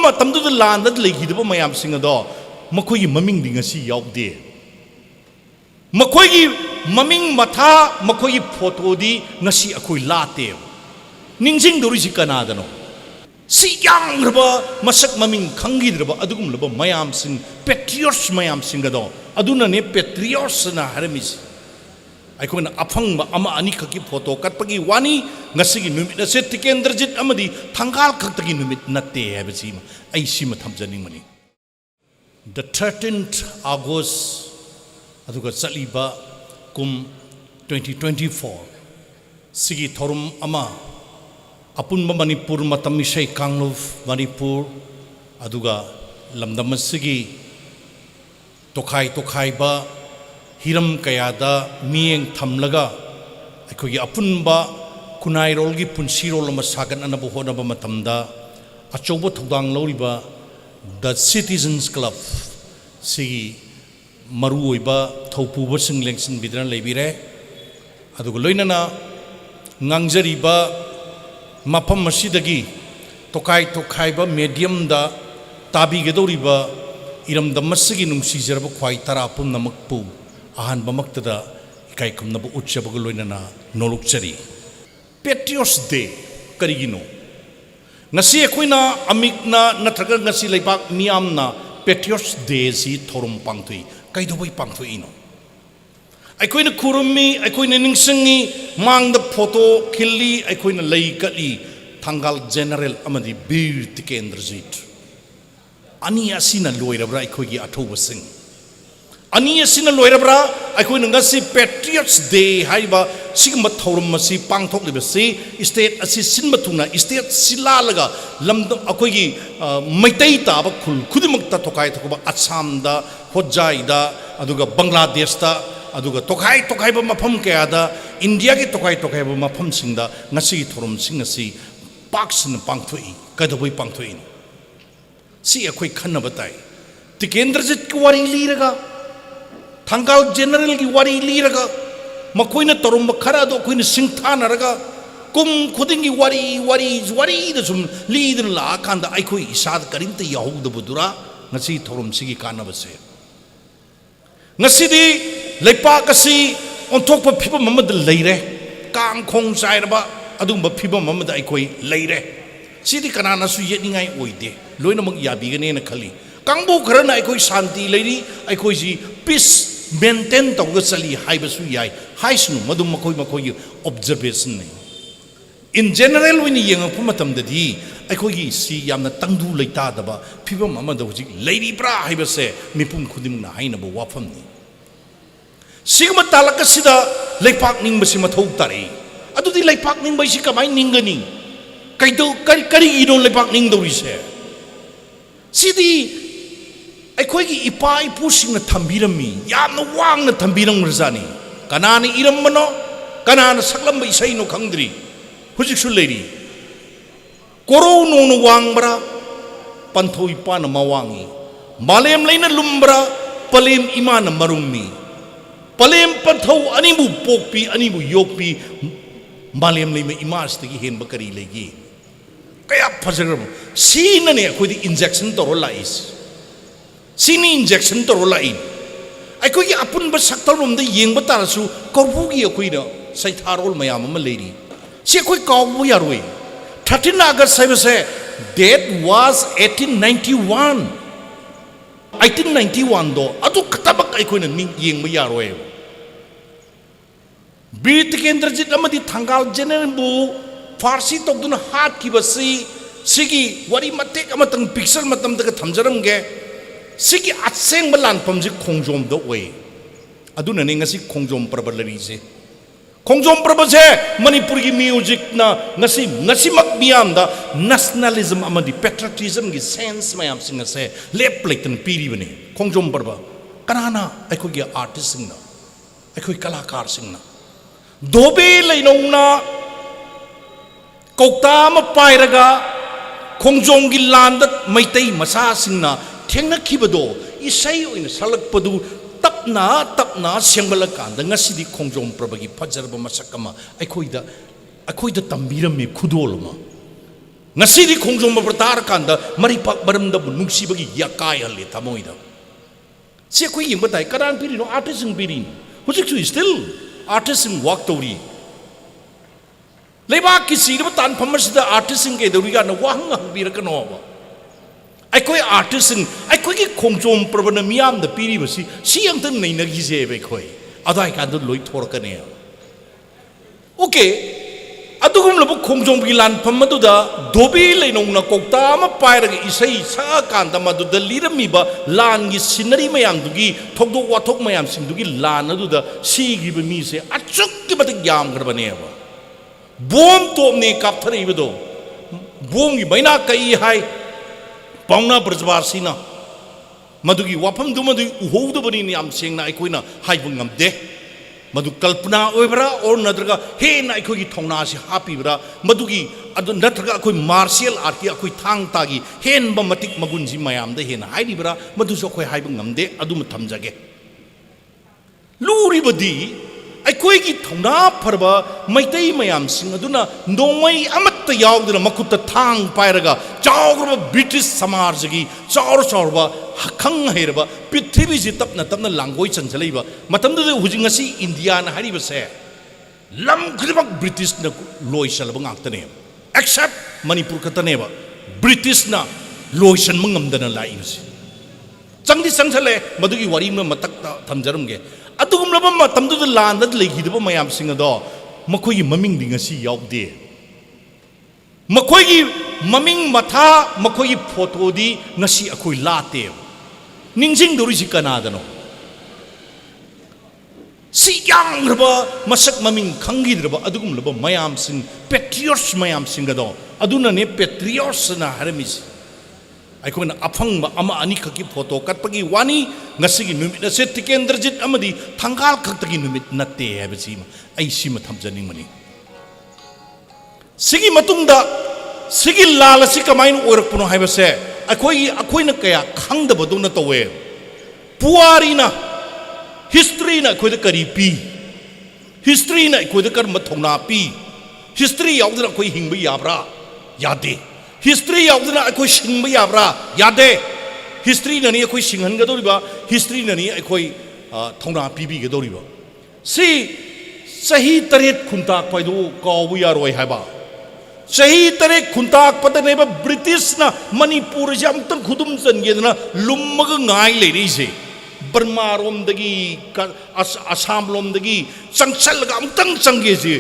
ꯃꯇꯝꯗꯨꯗ ꯂꯥꯟꯗ ꯂꯩꯈꯤꯗꯕ ꯃꯌꯥꯝꯁꯤꯡ ꯑꯗꯣ ꯃꯈꯣꯏꯒꯤ ꯃꯃꯤꯡꯗꯤ ꯉꯁꯤ ꯌꯥꯎꯗꯦ ꯃꯈꯣꯏꯒꯤ ꯃꯃꯤꯡ ꯃꯊꯥ ꯃꯈꯣꯏꯒꯤ ꯐꯣꯇꯣꯗꯤ ꯉꯁꯤ ꯑꯩꯈꯣꯏ ꯂꯥꯠꯇꯦ ꯅꯤꯡꯁꯤꯡꯗꯧꯔꯤꯁꯤ ꯀꯅꯥꯗꯅꯣ ꯁꯤ ꯌꯥꯝꯈ꯭ꯔꯕ ꯃꯁꯛ ꯃꯃꯤꯡ ꯈꯪꯈꯤꯗ꯭ꯔꯕ ꯑꯗꯨꯒꯨꯝꯂꯕ ꯃꯌꯥꯝꯁꯤꯡ ꯄꯦꯇ꯭ꯔꯤꯌꯣꯠꯁ ꯃꯌꯥꯝꯁꯤꯡ ꯑꯗꯣ ꯑꯗꯨꯅꯅꯦ ꯄꯦꯇ꯭ꯔꯤꯌꯣꯠꯁꯅ ꯍꯥꯏꯔꯝꯃꯤꯁꯤ ꯑꯩꯈꯣꯏꯅ ꯑꯐꯪꯕ ꯑꯃ ꯑꯅꯤꯈꯛꯀꯤ ꯐꯣꯇꯣ ꯀꯠꯄꯒꯤ ꯋꯥꯅꯤ ꯉꯁꯤꯒꯤ ꯅꯨꯃꯤꯠ ꯑꯁꯦ ꯇꯤꯀꯦꯟꯗ꯭ꯔꯖꯤꯠ ꯑꯃꯗꯤ ꯊꯪꯒꯥꯜ ꯈꯛꯇꯒꯤ ꯅꯨꯃꯤꯠ ꯅꯠꯇꯦ ꯍꯥꯏꯕꯁꯤ ꯑꯩ ꯁꯤꯃ ꯊꯝꯖꯅꯤꯡꯕꯅꯤ The 13th August aduga chaliba kum 2024 sigi thorum ama apunba Manipur matam isai kangluf Manipur aduga lamdam sigi tokhai ba hiram kayada mieng thamlaga aikogi apunba kunai rol gi punsi rol ama sagan anabu honaba matamda achobo thudang loriba The Citizens Club sigi maru oiba thaupuba sing lengsin bidran leibire aduga loinana ngangjariba mapam masidagi tokai ba medium da tabi gedoriba iram da masigi nungsi jarba khwai tara pum namakpu ahan bamaktada ikai kumnabu utchabaga loinana nolukchari Patriots Day karigino ngasi akoina amikna natraga ngasi leibak miyamna Patriots Day si thorum pangthui kaidobai pangthui ino aikoina kurumi aikoina ningsangi mangda photo khilli aikoina lei kali thangal general amadi bir Tikendrajit ani asina loirabra aikoigi athobasing ani asina loirabra aikoina ngasi Patriots Day haiba sigma thorum masi pangthok libasi state asi sinma thuna state silalaga lamdam akoigi maitai taba khul khudimakta tokai thoba Assam da Hojai da aduga Bangladesh da aduga tokai ba mafam kaya da India gi tokai ba mafam singda ngasi thorum sing asi paksin pangthoi kadoboi pangthoi si akoi khanna batai Tikendrajit ki wari liraga Thangal general ki wari liraga makoina torumba khara do koina singthanaraga kum khudingi wari da sum lidin la kanda aikoi isad karimta yahudda budura ngasi thorum sigi kanabase ngasi di leipak asi onthokpa phiba mamad leire kang khong sairaba adumba phiba mamad aikoi leire sidi kanana su yeningai oide loinamak yabigane na khali kangbu kharana aikoi shanti leiri aikoi ji peace maintain tawga chali haibasu yai haisnu madum makoi observation nei in general when yengapu matamdadi aikoi si yamna tangdu leita daba phibam amada hujik leiri bra haibase mipum khudimna hainaba wafam ni sigma talakasida leipak ningbasi mathau tare adudi leipak ningbasi kamai ningani kaido kari ino leipak ningdori se sidi aikoigi ipa ipusingna thambirami yamna wangna thambiram rajani kanani irammano kanana saklamba isaino khangdri hujiksu leiri koro nonu wangbra panthoi pana mawangi malem leina lumbra palem imana marummi palem panthau animu pokpi animu yokpi malem leima imastagi henba kari legi kaya phajaram sinane akhodi injection toro lais sini injection toro lai aikogi apunba saktalomda yengba tarasu korbugi akoina saitharol mayam ama leiri si akoi kawbu yaroi 13 August saibase that was 1891 do adu katabak aikoina ning yengba yaroi Bir Tikendrajit amadi Thangal general bu farsi tokduna hat kibasi sigi wari matek amatang picture matamdaga thamjaramge sigi atseng balan pamji khongjom do way aduna ne ngasi khongjom praba larise khongjom praba se Manipur gi music na ngasi mak biam da nationalism amadi patriotism gi sense mayam singa se lep leitan piri bane khongjom praba kanana aikoi gi artist singna aikoi kalakar singna dobe leinongna kokta ma pairaga khongjom gi landat maitai masa singna thengna khibado isai oina salakpadu tapna sengbalakanda ngasidi khongjom prabagi phajarba masakama aikoida tambirami khudolma ngasi di khongjom bertar kanda mari pak baram da nungsi bagi yakai halle tamoi da si koi yeng batai karan piri no artist ng piri hujik chu still artist ng work tori leba kisi da tan phamas da artist ng ke dori ga na wang ang pira ka no ba ai koi artist ng ai koi ki khongjom probana miam da piri basi si yang tan nei na gi je be koi adai ka do loi thor ka ne okay adugum labu khongjom gi lan pham madu da dobi leinong na kokta ma pai ra isai sa kan da madu da lirami ba lan gi sinari mayam du gi thokdo wathok mayam sing du gi lan adu da si gi ba mi se achuk gi batik yam gar bane ba bom tom ne kap thari ba do bom gi baina kai hai pauna brajwasi na madu gi wafam du madu uho du bani ni am sing na ai koina hai bu ngam de madu kalpana oibra or nadraga he na ikoi thongna si happy bra madu gi adu nadraga koi martial art ki koi thang ta gi hen ba matik magun ji mayam da hen haidi bra madu so koi haiba ngamde adu ma thamjage luri badi aikoi gi thongna pharba maitai mayam sing aduna nongmai amatta yaudna makutta thang pairaga chawra british samaj gi chawra khang hairba prithvi ji tapna tapna langoi chanchalaiba matamda hujing asi india na hariba se lam khrimak british na loisal bang aktane except manipur katane ba british na loisan mangamdana laibsi changdi changchale madugi wari ma matak thamjarum ge adugum laba matamdu land da lekhidaba mayam sing ado makoi maming ding asi yaude makoi maming matha makoi photo di ngasi akoi late ningsing dori si kanadano si yang raba masak maming khangi raba adugum laba mayam sing patriots mayam sing ado aduna ne patriots na haramis aikona afang ama ani khaki photo kat pagi wani ngasi gi numit na se tikendrajit amadi thangal khakta gi numit natte habisi ai sima thamjaning mani sigi matungda sigi lala si kamain oirakpuno haibase akoina kaya khangdaba dona towe puari na history na koida kari pi history na koida kar mathongna pi history yaudna koi hingba yabra yade history yaudna koi singba yabra yade history na ni koi singhan ga doriba history na ni koi thongna pi bi ga doriba si sahi taret khunta paidu kawu yaroi haiba sahi taret khunta padane ba british na manipur jam tang khudum change na lummaga ngai le ri se burma rom dagi assam lom dagi changchal ga amtang change se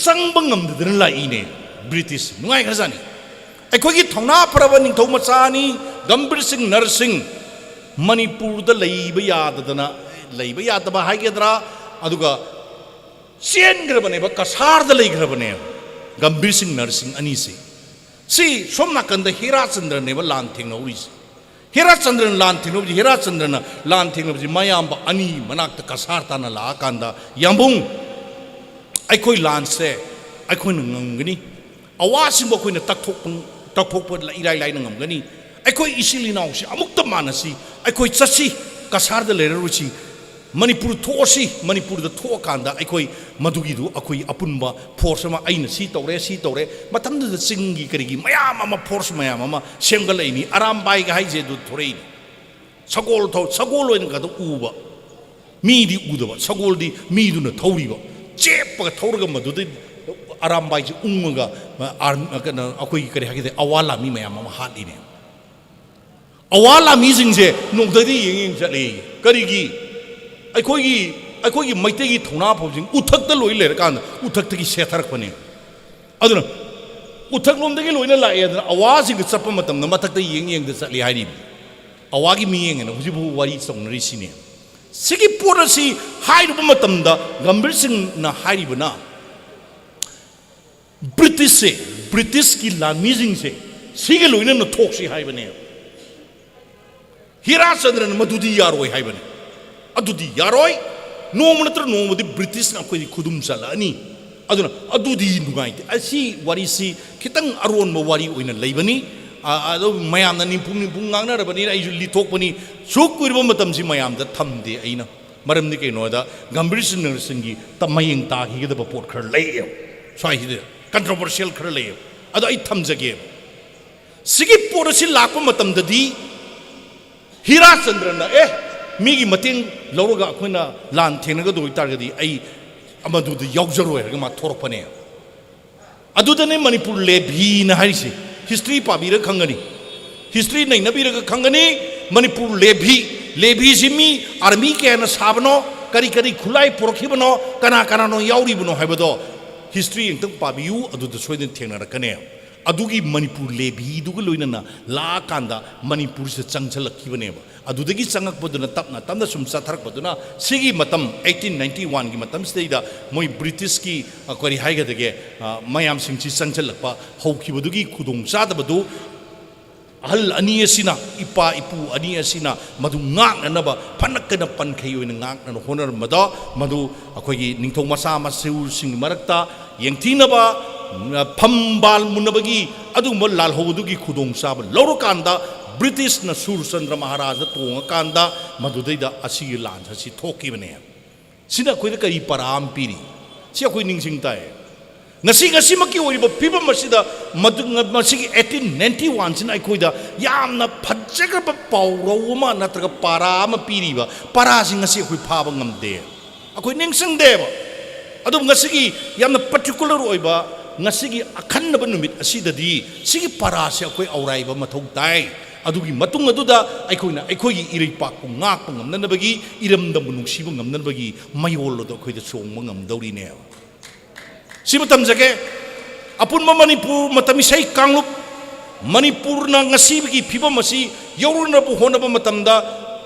changbangam de la ine british ngai khajani aikoi gi thongna paraba ning thau machani gambir singh narsing manipur da leiba yadadana leiba yadaba haigedra aduga chen grabane ba kasar da leigrabane gambir singh narsing ani se si somna kanda hira chandra ne ba lan thing no ris hira chandra lan thing no hira chandra na lan thing no mayam ba ani manak ta kasar ta na la kanda yambung aikoi lan se aikoi ngangani awasim ba koina takthok la irai lai ngamgani aikoi isili naw si amukta manasi aikoi chachi kasar da leruchi manipur thosi manipur da thokanda aikoi madugi du akoi apunba force ma aina si tore matamda da singi karigi mayam ama force mayam ama semgal aini aram bai ga haije du thorei sagol oin ga du uba mi di udaba sagol di mi du na thoriba chepa ga thorga madu di aram bai ji unga kana akoi kare hagide awala mi mayam ama hatine awala mi jingje nongdadi yeng chale karigi aikoi maitegi thona phobjing uthakta loi ler kan uthakta gi setharak pane aduna uthak lomdagi loina la edna awasi gi chappa matam na mathakta yeng da chali hari awagi mi yeng na hujibu wari songnari sine sigi porasi hairu matam da gambir sing na hari bana british ki lamizing se sigi loina na thoksi hai bane hira chandra na madudi yaroi hai bane adudi yaroi nomanatra nomadi british na koi khudum chalani aduna adudi nugai asi wari si kitang aron ma wari oina leibani ado mayam na nimpung ngangna rabani ai ju lithokpani suk kuirba matam si mayam da thamde aina maram ni ke no da gambir singi tamayeng ta hi da pot khar lei sai hi controversial khar lei ado ai thamjage सिगी पोर से लाख मतमददी हीरा चंद्रन मीगी मतें लौरगा अखोइना लान थेनगदो इतारगदी आई अमदुद यावजरोय मा थोरपने अदुदने मणिपुर लेभी न हारिसे history पाबीर खंगनी history नहीं नबीर खंगनी मणिपुर लेभी Simi army के न साबनो करी करी खुलाई पुरखिबनो कना कनानो यावरिबनो हाइबदो हिस्ट्री इंतंग पाबियु अदुद सोइदन थेनरकने अदुगी मणिपुर लेभी दुग लोइनना ला कांदा मणिपुर से चंगचलखिबनेबा अदुदगी चंगकपदुना तपना तमना सुम चाथरकपदुना सिगी मतम 1891 की मतम स्टेदा मोय ब्रिटिश की करी हाइगदगे मयाम सिंची चंगचलकपा हौखिबदुगी खुदोंग चादबदु अहल अनी असिना इपा इपू अनी असिना मधु ngananaba phanakana pankhei oina nganana honar mada madu akhoi ningthong masa masu sing marakta yengthinaba phambal munabagi adu mal lal hodugi khudong sab lorokanda British na Surchandra Maharaj tonga kanda madudaida asigi lan hasi thokibane sina khoi da kai param piri si akhoi ningsing tai ngasi maki oriba pibam masida masigi 1891 sin ai khoida yamna phajjaga pawroma natraga para ma piriba para sing ngasi khoi phaba ngamde akhoi ningsing deba adum ngasigi yamna particular oiba ngasigi akhanaba numit asidadi sigi para se akhoi auraiba mathau tai adugi matung aduda aikoina aikogi iraipak ko ngak ko ngamnanabagi iramda munungsiba ngamnanabagi mayolo do akhoi da chongma ngamdauri ne sibatam jage apun manipur matamisai kanglup manipur na ngasibagi phibam asi yoruna bu honaba matamda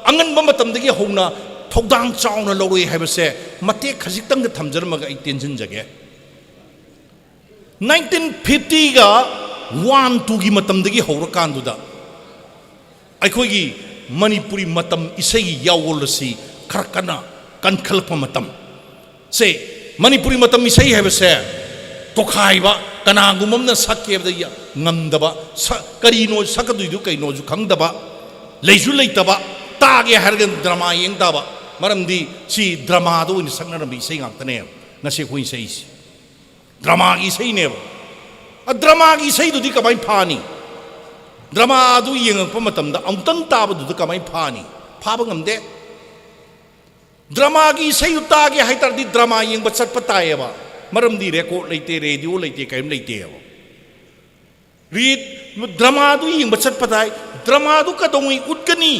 angan ba matamdagi hona thogdang chauna loroi habase mate khajitang da thamjarmaga ai tension jage 1950 ga 1 2 gi matamdagi horakanduda aikogi manipuri matam isai yawolasi kharkana kankhalpa matam se manipuri matam isai habase tokhaiba kanagumamna sakyebda ngamdaba karino sakaduidu kaino ju khangdaba leisu leitaba tage hargan drama yengdaba maramdi si drama do ni sakna bi isai ngaktane ngase khoi isai drama gi isai ne a drama gi isai du di kamai phani drama du yengakpa matamda amtang taba du kamai phani phaba ngamde drama gi isai utage haitar di drama yengba chatpa tayeba maramdi record leite radio leite kaim leite read drama du yengba chatpa tai drama du kadongui utkani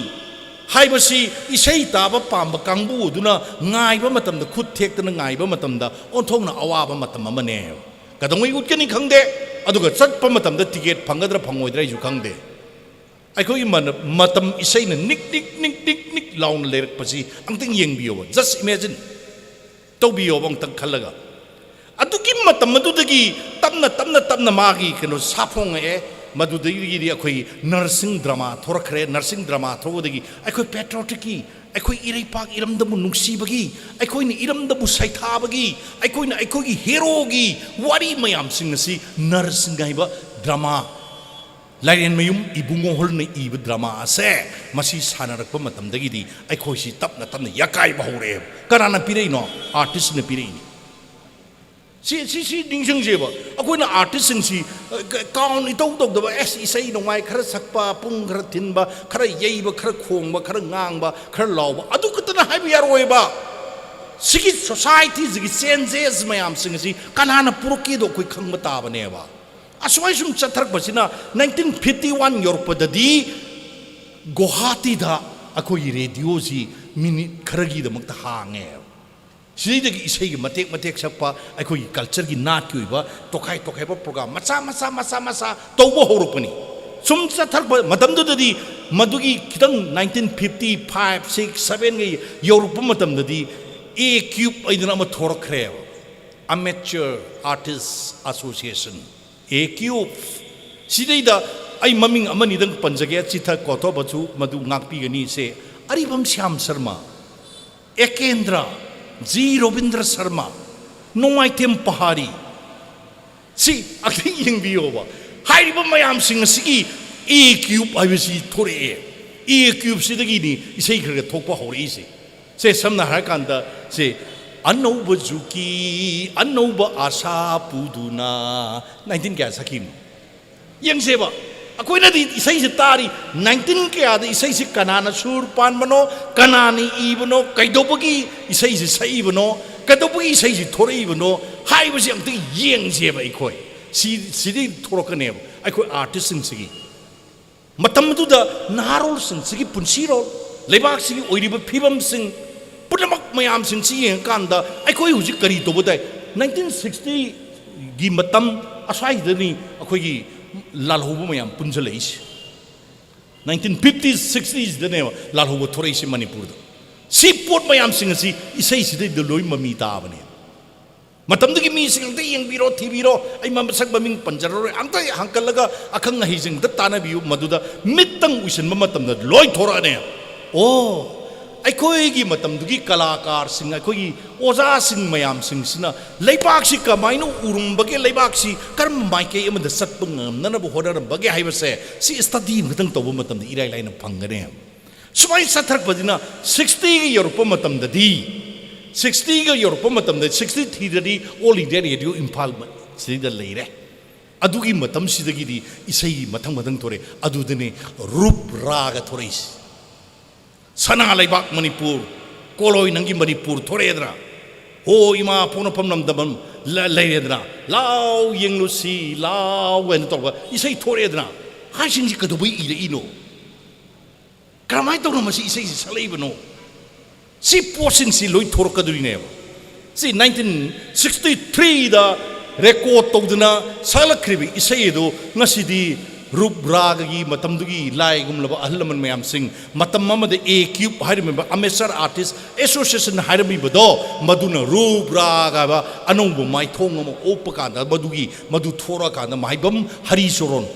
haibasi isai taba pamba kangbu duna ngaiba matamda khut thektana ngaiba matamda onthongna awaba matam amane kadongui utkani khangde aduga chatpa matamda ticket phangadra phangoidra ju khangde aiko iman matam isai na nik laun lerak pasi angting yengbiyo just imagine tobiyo bang tang khalaga adugi matam madudagi tamna magi keno saphong madudagi akhoi nursing drama thorakre nursing drama thogodagi akhoi patriotic akhoi iraipak iramdamu nungsibagi akhoi ni iramdamu saithabagi akhoi na akhoi gi hero gi wari mayam singasi nursing gaiba drama Lain mayum ibungo holna ibu drama ase masi sanarakpa matamdagi di akhoi si tapna yakai bahore karana pirei no artist na pirei si dingsang jeba akhoi na artist sing si kaun itong da isai no mai khara sakpa pung khara thinba khara yeiba khara khongba khara ngangba khara lawba adu kutana haibi yaroi ba sigi society sigi changes mayam sing si kanana puruki do koi khangba ta bane ba aswai sum chathak basina 1951 yorpadadi Guwahati da akoi radio si minute kharagi da makta hange sidagi isai gi matek sakpa akoi culture gi nat ki ba tokai ba program macha tawba horupani sum chathak madam dadi madugi kitang 1955 6 7 gi yorup matam dadi a cube aidana ma thorakre Amateur Artists Association AQ Sidaida I maming amani dang panjage chitha koto bachu madu ngakpi gani se Aribam Shyam Sharma Ekendra G Robindra Sharma Nongai Tem Pahari si akhi yeng biyoba hairibam mayam sing sigi AQ ibisi thore AQ sidagi ni isai khare thokpa hori se samna harakanda se Anauba Juki, Anauba Asa Puduna, 19 kaya sakim. Yang seba, ꯑꯩꯈꯣꯏꯅꯗꯤ ꯏꯁꯩꯁꯤ ꯇꯥꯔꯤ 19 ꯀꯌꯥꯗ ꯏꯁꯩꯁꯤ ꯀꯅꯥꯅ ꯁꯨꯔ ꯄꯥꯟꯕꯅꯣ ꯀꯅꯥꯅ ꯏꯕꯅꯣ ꯀꯩꯗꯧꯕꯒꯤ ꯏꯁꯩꯁꯤ ꯁꯛꯏꯕꯅꯣ ꯀꯩꯗꯧꯕꯒꯤ ꯏꯁꯩꯁꯤ ꯊꯣꯔꯛꯏꯕꯅꯣ ꯍꯥꯏꯕꯁꯤ ꯑꯝꯇ ꯌꯦꯡꯁꯦꯕ ꯑꯩꯈꯣꯏ ꯁꯤꯗꯩ ꯊꯣꯔꯛꯀꯅꯦꯕ ꯑꯩꯈꯣꯏ ꯑꯥꯔꯇꯤꯁꯁꯤꯡꯁꯤꯒꯤ ꯃꯇꯝ ꯑꯗꯨꯗ ꯅꯍꯥꯔꯣꯜꯁꯤꯡꯁꯤꯒꯤ ꯄꯨꯟꯁꯤꯔꯣꯜ ꯂꯩꯕꯥꯛꯁꯤꯒꯤ ꯑꯣꯏꯔꯤꯕ ꯐꯤꯕꯝꯁꯤꯡ ꯄꯨꯝꯅꯃꯛ ꯃꯌꯥꯝꯁꯤꯡꯁꯤ ꯌꯦꯡꯉꯀꯥꯟꯗ ꯑꯩꯈꯣꯏ ꯍꯧꯖꯤꯛ ꯀꯔꯤ ꯇꯧꯕ ꯇꯥꯏ 1960ꯒꯤ ꯃꯇꯝ ꯑꯁ꯭ꯋꯥꯏꯗꯅꯤ ꯑꯩꯈꯣꯏꯒꯤ ꯂꯥꯜꯍꯧꯕ ꯃꯌꯥꯝ ꯄꯨꯟꯖꯜꯂꯛꯏꯁꯤ 1950s 60sꯗꯅꯦꯕ ꯂꯥꯜꯍꯧꯕ ꯊꯣꯔꯛꯏꯁꯤ ꯃꯅꯤꯄꯨꯔꯗ ꯁꯤ ꯄꯣꯠ ꯃꯌꯥꯝꯁꯤꯡ ꯑꯁꯤ ꯏꯁꯩꯁꯤꯗꯩꯗ ꯂꯣꯏ ꯃꯃꯤ ꯇꯥꯕꯅꯦ ꯃꯇꯝꯗꯨꯒꯤ ꯃꯤꯁꯤꯡ ꯑꯝꯇ ꯌꯦꯡꯕꯤꯔꯣ ꯊꯤꯕꯤꯔꯣ ꯑꯩ ꯃꯁꯛ ꯃꯃꯤꯡ ꯄꯟꯖꯔꯔꯣꯏ ꯑꯝꯇ ꯍꯪꯀꯠꯂꯒ ꯑꯈꯪ ꯑꯍꯩꯁꯤꯡ ꯑꯝꯇ ꯇꯥꯟꯅꯕꯤꯌꯨ ꯃꯗꯨꯗ ꯃꯤꯠꯇꯪ ꯎꯏꯁꯟꯕ ꯃꯇꯝꯗ ꯂꯣꯏ ꯊꯣꯔꯛꯑꯅꯦ ꯑꯣ ꯑꯩꯈꯣꯏꯒꯤ ꯃꯇꯝꯗꯨꯒꯤ ꯀꯂꯥꯀꯥꯔꯁꯤꯡ ꯑꯩꯈꯣꯏꯒꯤ ꯑꯣꯖꯥꯁꯤꯡ ꯃꯌꯥꯝꯁꯤꯡꯁꯤꯅ ꯂꯩꯕꯥꯛꯁꯤ ꯀꯃꯥꯏꯅ ꯎꯔꯝꯕꯒꯦ ꯂꯩꯕꯥꯛꯁꯤ ꯀꯔꯝꯕ ꯃꯥꯏꯀꯩ ꯑꯃꯗ ꯆꯠꯄ ꯉꯝꯅꯅꯕ ꯍꯣꯠꯅꯔꯝꯕꯒꯦ ꯍꯥꯏꯕꯁꯦ ꯁꯤ ꯁ꯭ꯇꯗꯤ ꯑꯃꯈꯛꯇꯪ ꯇꯧꯕ ꯃꯇꯝꯗ ꯏꯔꯥꯏ ꯂꯥꯏꯅ ꯐꯪꯒꯅꯤ ꯁꯨꯃꯥꯏꯅ ꯆꯠꯊꯔꯛꯄꯁꯤꯅ 60ꯒ ꯌꯧꯔꯛꯄ ꯃꯇꯝꯗꯗꯤ 60ꯒ ꯌꯧꯔꯛꯄ ꯃꯇꯝꯗ 63ꯗꯗꯤ ꯑꯣꯜ ꯏꯟꯗꯤꯌꯥ ꯔꯦꯗꯤꯑꯣ ꯏꯝꯐꯥꯜ ꯁꯤꯗ ꯂꯩꯔꯦ ꯑꯗꯨꯒꯤ ꯃꯇꯝꯁꯤꯗꯒꯤꯗꯤ ꯏꯁꯩꯒꯤ ꯃꯊꯪ ꯃꯊꯪ ꯊꯣꯔꯛꯑꯦ ꯑꯗꯨꯗꯅꯦ ꯔꯨꯞ ꯔꯥꯒ ꯊꯣꯔꯛꯏꯁꯤ ꯁꯅꯥ ꯂꯩꯕꯥꯛ ꯃꯅꯤꯄꯨꯔ ꯀꯣꯂꯣꯏ ꯅꯪꯒꯤ ꯃꯅꯤꯄꯨꯔ ꯊꯣꯔꯛꯑꯦꯗꯅ ꯍꯣ ꯏꯃꯥ ꯄꯣꯛꯅꯐꯝ ꯂꯝꯗꯝ ꯂꯩꯔꯦꯗꯅ ꯂꯥꯎ ꯌꯦꯡꯂꯨꯁꯤ ꯂꯥꯎ ꯍꯥꯏꯅ ꯇꯧꯔꯒ ꯏꯁꯩ ꯊꯣꯔꯛꯑꯦꯗꯅ ꯍꯥꯏꯁꯤꯡꯁꯤ ꯀꯩꯗꯧꯕꯩ ꯏꯔꯛꯏꯅꯣ ꯀꯔꯝꯍꯥꯏꯅ ꯇꯧꯅ ꯃꯁꯤ ꯏꯁꯩꯁꯤ ꯁꯛꯂꯛꯏꯕꯅꯣ ꯁꯤ ꯄꯣꯠꯁꯤꯡꯁꯤ ꯂꯣꯏ ꯊꯣꯔꯛꯀꯗꯣꯔꯤꯅꯦꯕ ꯁꯤ 1963ꯗ ꯔꯦꯀꯣꯔꯠ ꯇꯧꯗꯨꯅ ꯁꯛꯂꯛꯈ꯭ꯔꯤꯕ ꯏꯁꯩ ꯑꯗꯨ ꯉꯁꯤꯗꯤ ꯔꯨꯞ ꯔꯥꯒꯒꯤ ꯃꯇꯝꯗꯨꯒꯤ ꯂꯥꯏꯒꯨꯝꯂꯕ ꯑꯍꯜ ꯂꯃꯟ ꯃꯌꯥꯝꯁꯤꯡ ꯃꯇꯝ ꯑꯃꯗ A-Cube ꯍꯥꯏꯔꯝꯃꯤꯕ ꯑꯃꯦꯆꯔ ꯑꯥꯔꯇꯤꯁ ꯑꯦꯁꯣꯁꯤꯌꯦꯁꯟ ꯍꯥꯏꯔꯝꯃꯤꯕꯗꯣ ꯃꯗꯨꯅ ꯔꯨꯞ ꯔꯥꯒ ꯍꯥꯏꯕ ꯑꯅꯧꯕ ꯃꯥꯏꯊꯣꯡ ꯑꯃ ꯑꯣꯛꯄ ꯀꯥꯟꯗ ꯃꯗꯨ ꯊꯣꯔꯛꯑꯀꯥꯟꯗ ꯃꯥꯏꯕꯝ ꯍꯔꯤꯆꯣꯔꯣꯟ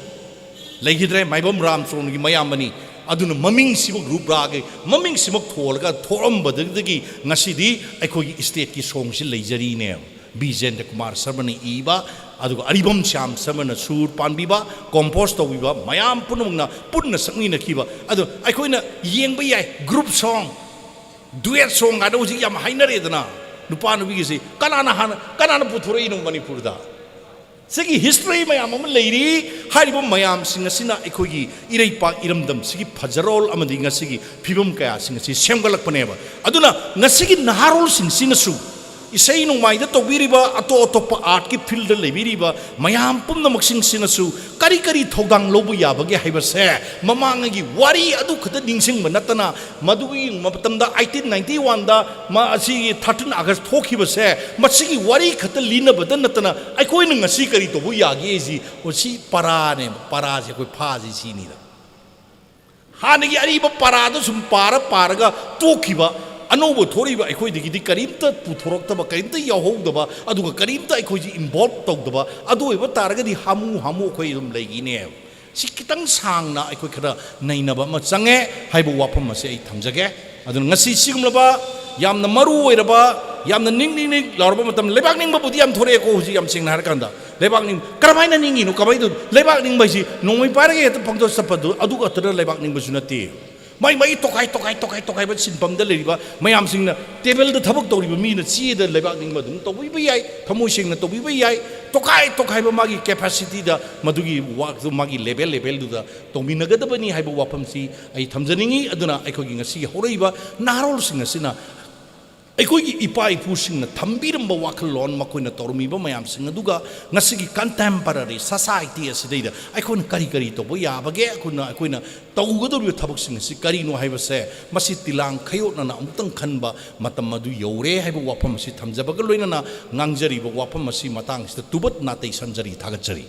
ꯂꯩꯈꯤꯗ꯭ꯔꯦ ꯃꯥꯏꯕꯝ ꯔꯥꯝꯆꯣꯔꯣꯟꯒꯤ ꯃꯌꯥꯝꯕꯅꯤ ꯑꯗꯨꯅ ꯃꯃꯤꯡꯁꯤꯃꯛ ꯔꯨꯞ ꯔꯥꯒꯤ ꯃꯃꯤꯡꯁꯤꯃꯛ ꯊꯣꯜꯂꯒ ꯊꯣꯛꯑꯝꯕꯗꯒꯤ ꯉꯁꯤꯗꯤ ꯑꯩꯈꯣꯏꯒꯤ ꯏꯁꯇꯦꯠꯀꯤ ꯁꯣꯡꯁꯤ ꯂꯩꯖꯔꯤꯅꯦꯕ ꯕꯤꯖꯦꯟꯗ꯭ꯔ ꯀꯨꯃꯥꯔ ꯁꯔꯃꯅ ꯏꯕ ꯑꯗꯨꯒ ꯑꯔꯤꯕꯝ ꯁ꯭ꯌꯥꯝ ꯁꯔꯃꯅ ꯁꯨꯔ ꯄꯥꯟꯕꯤꯕ ꯀꯣꯝꯄꯣꯁ ꯇꯧꯕꯤꯕ ꯃꯌꯥꯝ ꯄꯨꯝꯅꯃꯛꯅ ꯄꯨꯟꯅ ꯁꯛꯃꯤꯟꯅꯈꯤꯕ ꯑꯗꯣ ꯑꯩꯈꯣꯏꯅ ꯌꯦꯡꯕ ꯌꯥꯏ ꯒ꯭ꯔꯨꯞ ꯁꯣꯡ ꯗꯨꯋꯦꯠ ꯁꯣꯡ ꯍꯥꯏꯅ ꯍꯧꯖꯤꯛ ꯌꯥꯝ ꯍꯥꯏꯅꯔꯦꯗꯅ ꯅꯨꯄꯥ ꯅꯨꯄꯤꯒꯤꯁꯤ ꯀꯅꯥꯅ ꯄꯨꯊꯣꯔꯛꯏꯅꯣ ꯃꯅꯤꯄꯨꯔꯗ ꯁꯤꯒꯤ ꯍꯤꯁꯇ꯭ꯔꯤ ꯃꯌꯥꯝ ꯑꯃ ꯂꯩꯔꯤ ꯍꯥꯏꯔꯤꯕ ꯃꯌꯥꯝꯁꯤꯡ ꯑꯁꯤꯅ ꯑꯩꯈꯣꯏꯒꯤ ꯏꯔꯩꯄꯥꯛ ꯏꯔꯝꯗꯝ ꯁꯤꯒꯤ ꯐꯖꯔꯣꯜ ꯑꯃꯗꯤ ꯉꯁꯤꯒꯤ ꯐꯤꯕꯝ ꯀꯌꯥꯁꯤꯡ ꯑꯁꯤ ꯁꯦꯝꯒꯠꯂꯛꯄꯅꯦꯕ ꯑꯗꯨꯅ ꯉꯁꯤꯒꯤ ꯅꯍꯥꯔꯣꯜꯁꯤꯡꯁꯤꯅꯁꯨ ꯏꯁꯩ ꯅꯣꯡꯃꯥꯏꯗ ꯇꯧꯕꯤꯔꯤꯕ ꯑꯇꯣꯞ ꯑꯇꯣꯞꯄ ꯑꯥꯔꯠꯀꯤ ꯐꯤꯜꯗ ꯂꯩꯕꯤꯔꯤꯕ ꯃꯌꯥꯝ ꯄꯨꯝꯅꯃꯛꯁꯤꯡꯁꯤꯅꯁꯨ ꯀꯔꯤ ꯀꯔꯤ ꯊꯧꯗꯥꯡ ꯂꯧꯕ ꯌꯥꯕꯒꯦ ꯍꯥꯏꯕꯁꯦ ꯃꯃꯥꯡꯉꯩꯒꯤ ꯋꯥꯔꯤ ꯑꯗꯨ ꯈꯛꯇ ꯅꯤꯡꯁꯤꯡꯕ ꯅꯠꯇꯅ ꯃꯗꯨꯒꯤ ꯃꯇꯝꯗ 1891ꯗ ꯑꯁꯤꯒꯤ 13 ꯑꯥꯒꯁ ꯊꯣꯛꯈꯤꯕꯁꯦ ꯃꯁꯤꯒꯤ ꯋꯥꯔꯤ ꯈꯛꯇ ꯂꯤꯅꯕꯗ ꯅꯠꯇꯅ ꯑꯩꯈꯣꯏꯅ ꯉꯁꯤ ꯀꯔꯤ ꯇꯧꯕ ꯌꯥꯒꯦ ꯁꯤ ꯄꯔꯥꯅꯦꯕ ꯄꯔꯥꯁꯦ ꯑꯩꯈꯣꯏ ꯐꯥꯁꯤ ꯁꯤꯅꯤꯗ ꯍꯥꯟꯅꯒꯤ ꯑꯔꯤꯕ ꯄꯔꯥꯗ ꯁꯨꯝ ꯄꯥꯔꯒ ꯇꯣꯛꯈꯤꯕ ꯑꯅꯧꯕ ꯊꯣꯛꯏꯕ ꯑꯩꯈꯣꯏꯗꯒꯤꯗꯤ ꯀꯔꯤꯝꯇ ꯄꯨꯊꯣꯔꯛꯇꯕ ꯀꯔꯤꯝꯇ ꯌꯥꯎꯍꯧꯗꯕ ꯑꯗꯨꯒ ꯀꯔꯤꯝꯇ ꯑꯩꯈꯣꯏꯁꯤ ꯏꯟꯚꯣꯜꯞ ꯇꯧꯗꯕ ꯑꯗꯨ ꯑꯣꯏꯕ ꯇꯥꯔꯒꯗꯤ ꯍꯥꯃꯨ ꯑꯩꯈꯣꯏ ꯑꯗꯨꯝ ꯂꯩꯈꯤꯅꯦꯕ ꯁꯤ खितंग सांगना अखोई खरा नैनब अमा चंगे हाइबो वाफम असे आई थमजगे अदुन ngasi sigumlaba yamna maru oiraba yamna ning laurba matam lebak ning ba budi yam thore ko huji yam singna har kanda lebak ning karamaina ningi no kabai du lebak ning bai si nongoi parage et pangdo sapadu adu atra lebak ning ba sunati mai tokai ba sinpam da leriba mayam singna table da thabak toriba mi na chi da lebak ning ba dum tobi ba yai thamoi singna tobi ba yai tokai ba magi capacity da madugi work du magi level du da tomi nagada bani haiba wapam si ai thamjaningi aduna aikogi ngasi horaiba narol singa sina अखोई इपा इपुसिंग थम्बीरम वाखलोन मकोइना तौरमीब मयाम सिंग अदुगा ngasi contemporary society असिदैदा अखोन करी तोबो याबगे अखोना तौगदोरिबो थबक सिंग सि करिनो हाइबसे मसि तिलांग खयोना अमुतंग खनबा मतम मदु you're हाइबो वाफम सि थमजबग लोइना ngangjariबो वाफम मसि मतंग सिदा तुबत नातै संजरी थागतजरी।